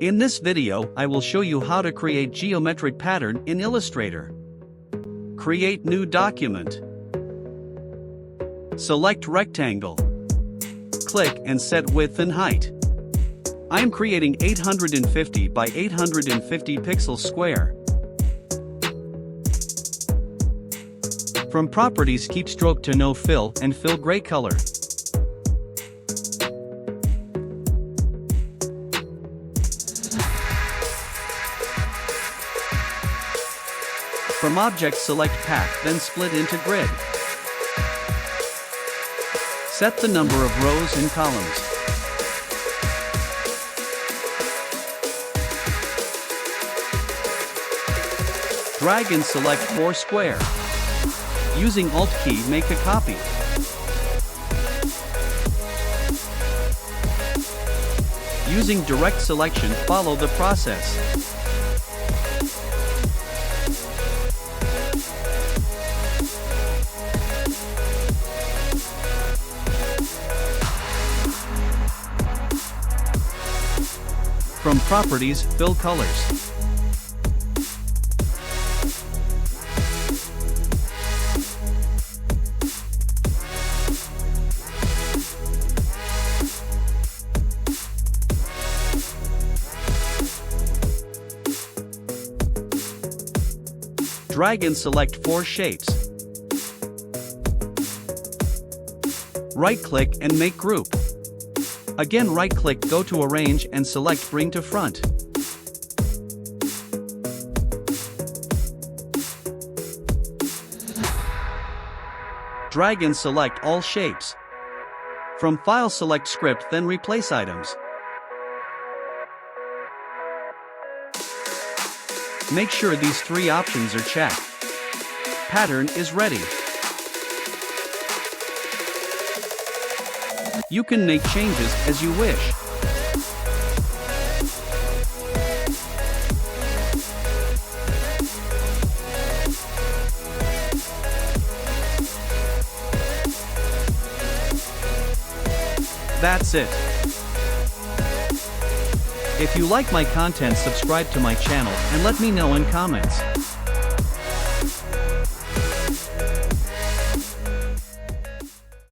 In this video, I will show you how to create geometric pattern in Illustrator. Create new document. Select rectangle. Click and set width and height. I am creating 850 by 850 pixels square. From properties, keep stroke to no fill and fill gray color. From object, select path, then split into grid. Set the number of rows and columns. Drag and select 4 square. Using Alt key, make a copy. Using direct selection, follow the process. From properties, fill colors. Drag and select 4 shapes. Right-click and make group. Again, right-click, go to Arrange and select Bring to Front. Drag and select all shapes. From File, select Script, then Replace Items. Make sure these 3 options are checked. Pattern is ready. You can make changes as you wish. That's it. If you like my content, subscribe to my channel and let me know in comments.